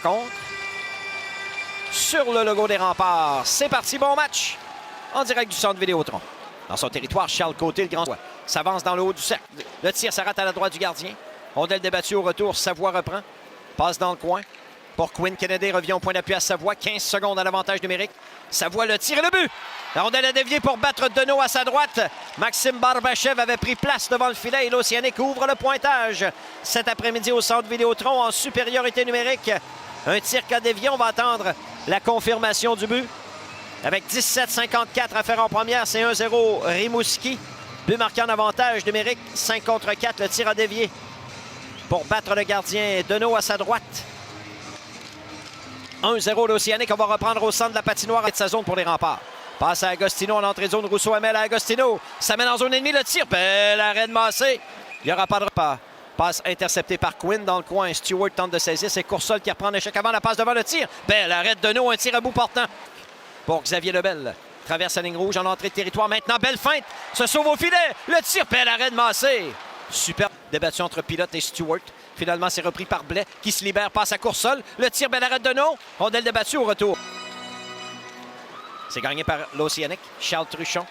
rencontre. Sur le logo des Remparts, c'est parti, bon match. En direct du centre Vidéotron. Dans son territoire, Charles Côté, le grand s'avance dans le haut du cercle. Le tir s'arrête à la droite du gardien. Rondelle débattue au retour, Savoie reprend. Passe dans le coin. Pour Quinn Kennedy, revient au point d'appui à Savoie. 15 secondes à l'avantage numérique. Savoie le tir et le but. La rondelle a dévié pour battre Deneau à sa droite. Maxime Barbachev avait pris place devant le filet et l'Océanique ouvre le pointage. Cet après-midi au centre Vidéotron en supériorité numérique. Un tir qu'a dévié. On va attendre la confirmation du but. Avec 17,54 à faire en première, c'est 1-0 Rimouski. But marqué en avantage numérique. 5 contre 4, le tir a dévié pour battre le gardien Deneau à sa droite. 1-0 l'Océanique. On va reprendre au centre de la patinoire et de sa zone pour les Remparts. Passe à Agostino en entrée de zone. Rousseau-Hamel à Agostino. Ça mène en zone ennemie. Le tir. Bel arrêt de Massé. Il n'y aura pas de repas. Passe interceptée par Quinn dans le coin. Stewart tente de saisir. C'est Coursol qui reprend l'échec avant la passe devant le tir. Bel arrêt de Deneau. Un tir à bout portant pour Xavier Lebel. Traverse la ligne rouge en entrée de territoire. Maintenant, belle feinte. Se sauve au filet. Le tir. Bel arrêt de Massé. Super débattu entre Pilote et Stewart. Finalement, c'est repris par Blais qui se libère, passe à Coursol. Le tir, bel arrêt de Deneau. Rondelle débattue au retour. C'est gagné par l'Océanique. Charles Truchon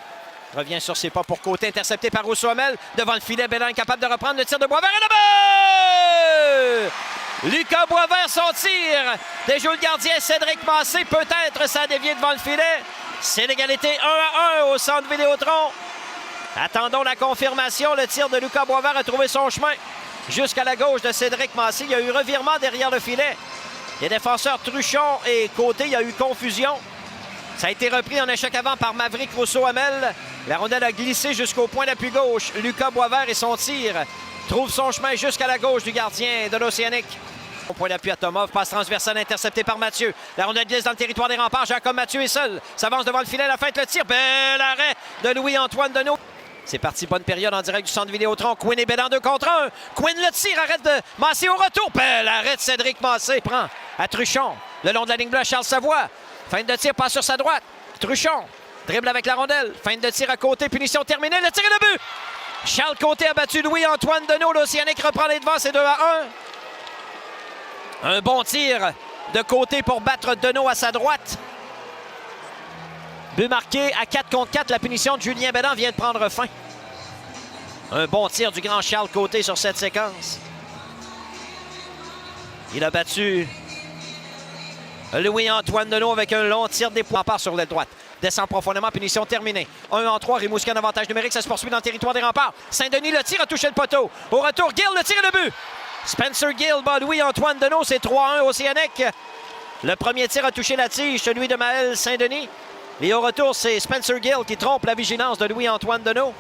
revient sur ses pas pour Côté, intercepté par Rousseau-Hamel. Devant le filet, Bélan incapable de reprendre le tir de Boisvert et le but! Lucas Boisvert, son tir. Déjoue le gardien Cédric Massé. Peut-être ça a dévié devant le filet. C'est l'égalité 1-1 au centre Vidéotron. Attendons la confirmation. Le tir de Lucas Boisvert a trouvé son chemin jusqu'à la gauche de Cédric Massé. Il y a eu revirement derrière le filet. Les défenseurs Truchon et Côté, il y a eu confusion. Ça a été repris en échec avant par Maverick Rousseau-Hamel. La rondelle a glissé jusqu'au point d'appui gauche. Lucas Boisvert et son tir trouve son chemin jusqu'à la gauche du gardien de l'Océanique. Au point d'appui à Tomov, passe transversale interceptée par Mathieu. La rondelle glisse dans le territoire des Remparts. Jacob Mathieu est seul. S'avance devant le filet, la feinte, le tir. Bel arrêt de Louis-Antoine Deneau. C'est parti, bonne période en direct du centre Vidéotron. Quinn et Bélan 2 contre 1. Quinn le tire, arrête de Massé au retour. Bel arrêt de Cédric Massé. Prend à Truchon. Le long de la ligne bleue à Charles Savoie. Feinte de tir, passe sur sa droite. Truchon dribble avec la rondelle. Feinte de tir à Côté, punition terminée. Le tir et le but. Charles Côté a battu Louis-Antoine Deneau. L'Océanique reprend les devants, c'est 2-1. Un bon tir de Côté pour battre Deneau à sa droite. But marqué à 4 contre 4. La punition de Julien Bélan vient de prendre fin. Un bon tir du grand Charles Côté sur cette séquence. Il a battu Louis-Antoine Deneau avec un long tir des points. Part sur l'aile droite. Descend profondément, punition terminée. 1-3, Rimouski en avantage numérique. Ça se poursuit dans le territoire des Remparts. Saint-Denis, le tir a touché le poteau. Au retour, Gill, le tir et le but. Spencer Gill bat Louis-Antoine Deneau. C'est 3-1 Océanique. Le premier tir a touché la tige, celui de Maël Saint-Denis. Et au retour, c'est Spencer Gill qui trompe la vigilance de Louis-Antoine Deneau.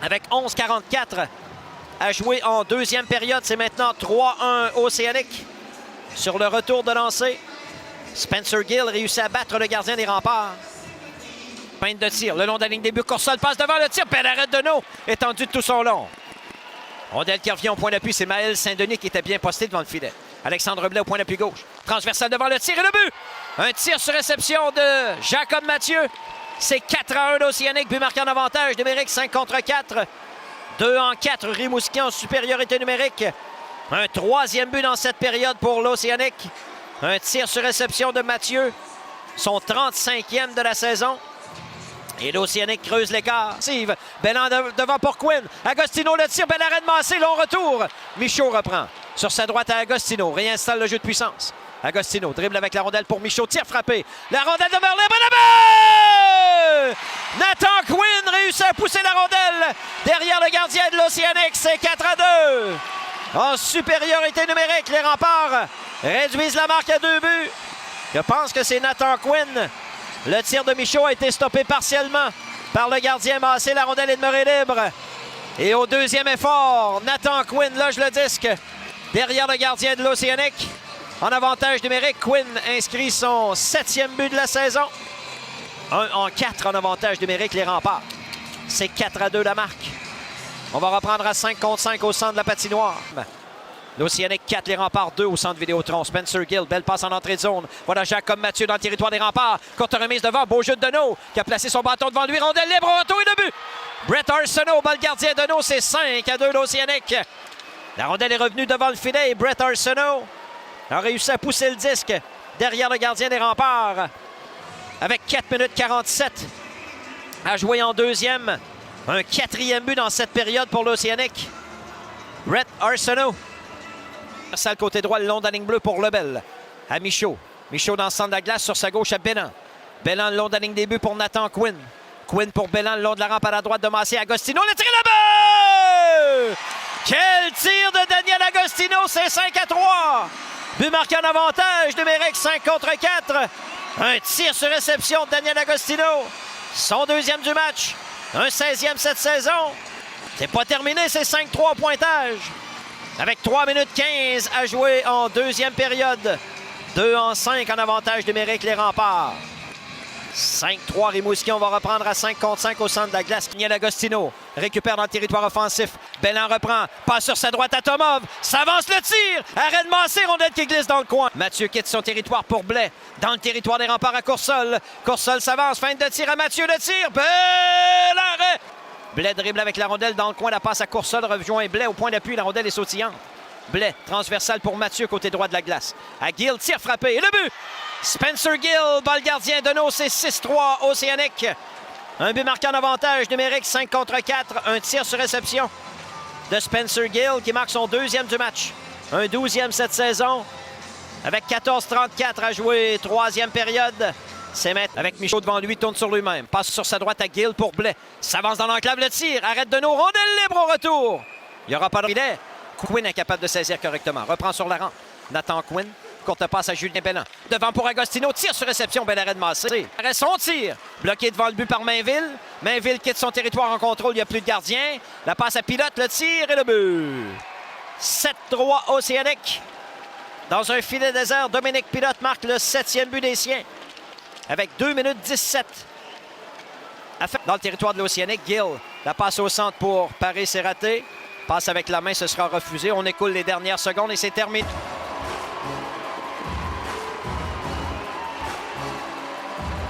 Avec 11,44 à jouer en deuxième période. C'est maintenant 3-1 Océanique. Sur le retour de lancer, Spencer Gill réussit à battre le gardien des Remparts. Feinte de tir, le long de la ligne des buts. Coursol passe devant le tir. Bel arrêt de Deneau, étendu de tout son long. Rondelle qui revient au point d'appui, c'est Maël Saint-Denis qui était bien posté devant le filet. Alexandre Blais au point d'appui gauche. Transversal devant le tir et le but. Un tir sur réception de Jacob Mathieu. C'est 4-1 l'Océanique. But marqué en avantage numérique, 5 contre 4. 2-4, Rimouski en supériorité numérique. Un troisième but dans cette période pour l'Océanique. Un tir sur réception de Mathieu. Son 35e de la saison. Et l'Océanique creuse l'écart. Bélan devant pour Quinn. Agostino le tire. Bel arrêt de Massé. Long retour. Michaud reprend. Sur sa droite à Agostino. Réinstalle le jeu de puissance. Agostino dribble avec la rondelle pour Michaud. Tire frappé. La rondelle de Merlin. Bon but! Nathan Quinn réussit à pousser la rondelle derrière le gardien de l'Océanique. C'est 4-2. En supériorité numérique, les Remparts réduisent la marque à 2 buts. Je pense que c'est Nathan Quinn. Le tir de Michaud a été stoppé partiellement par le gardien Massé. La rondelle est demeurée libre. Et au deuxième effort, Nathan Quinn loge le disque derrière le gardien de l'Océanique. En avantage numérique, Quinn inscrit son 7e but de la saison. 1-4 en avantage numérique, les Remparts. C'est 4-2 la marque. On va reprendre à 5 contre 5 au centre de la patinoire. L'Océanique 4, les Remparts 2 au centre Vidéotron. Spencer Gill, belle passe en entrée de zone. Voilà Jacob Mathieu dans le territoire des Remparts. Courte remise devant, beau jeu de Deneau qui a placé son bâton devant lui. Rondelle libre, retour et le but. Brett Arsenault, bat le gardien Deneau, c'est 5-2 l'Océanique. La rondelle est revenue devant le filet et Brett Arsenault a réussi à pousser le disque derrière le gardien des Remparts. Avec 4 minutes 47 à jouer en deuxième. Un quatrième but dans cette période pour l'Océanique. Rhett Arsenault. Ça, le côté droit, le long de la ligne bleue pour Lebel. À Michaud. Michaud dans le centre de la glace, sur sa gauche à Belland. Belland le long de la ligne des buts pour Nathan Quinn. Quinn pour Belland le long de la rampe à la droite de Massé. Agostino, le tir là-bas! Quel tir de Daniel Agostino, c'est 5-3. But marqué en avantage numérique, 5 contre 4. Un tir sur réception de Daniel Agostino. Son deuxième du match. Un 16e cette saison. C'est pas terminé, c'est 5-3 pointage. Avec 3 minutes 15 à jouer en deuxième période. 2-5 en avantage numérique, les Remparts. 5-3 Rimouski, on va reprendre à 5 contre 5 au centre de la glace. Daniel Agostino récupère dans le territoire offensif. Belland reprend, passe sur sa droite à Tomov. S'avance le tir. Arrête Massé, rondelle qui glisse dans le coin. Mathieu quitte son territoire pour Blais. Dans le territoire des Remparts à Coursol. Coursol s'avance, fin de tir à Mathieu, le tir. Bel arrêt. Blais dribble avec la rondelle dans le coin, la passe à Coursol, rejoint Blais au point d'appui, la rondelle est sautillante. Blais, transversale pour Mathieu, côté droit de la glace. À Gill, tir frappé et le but! Spencer Gill, balle gardien de nos, c'est 6-3 Océanique. Un but marqué en avantage numérique, 5 contre 4. Un tir sur réception de Spencer Gill qui marque son deuxième du match. Un 12e cette saison. Avec 14-34 à jouer, troisième période. C'est mettre avec Michaud devant lui, tourne sur lui-même. Passe sur sa droite à Gill pour Blais. S'avance dans l'enclave, le tir. Arrête de nos, rondelle libre au retour. Il n'y aura pas de filet. Quinn incapable de saisir correctement. Reprend sur la rampe. Nathan Quinn. Courte passe à Julien Belland. Devant pour Agostino. Tire sur réception. Bel arrêt de Massé. Arrête son tir. Bloqué devant le but par Mainville. Mainville quitte son territoire en contrôle. Il n'y a plus de gardien. La passe à Pilote. Le tir et le but. 7-3 Océanique. Dans un filet désert, Dominique Pilote marque le 7e but des siens. Avec 2 minutes 17. Dans le territoire de l'Océanique, Gill. La passe au centre pour Paris, c'est raté. Passe avec la main, ce sera refusé. On écoule les dernières secondes et c'est terminé.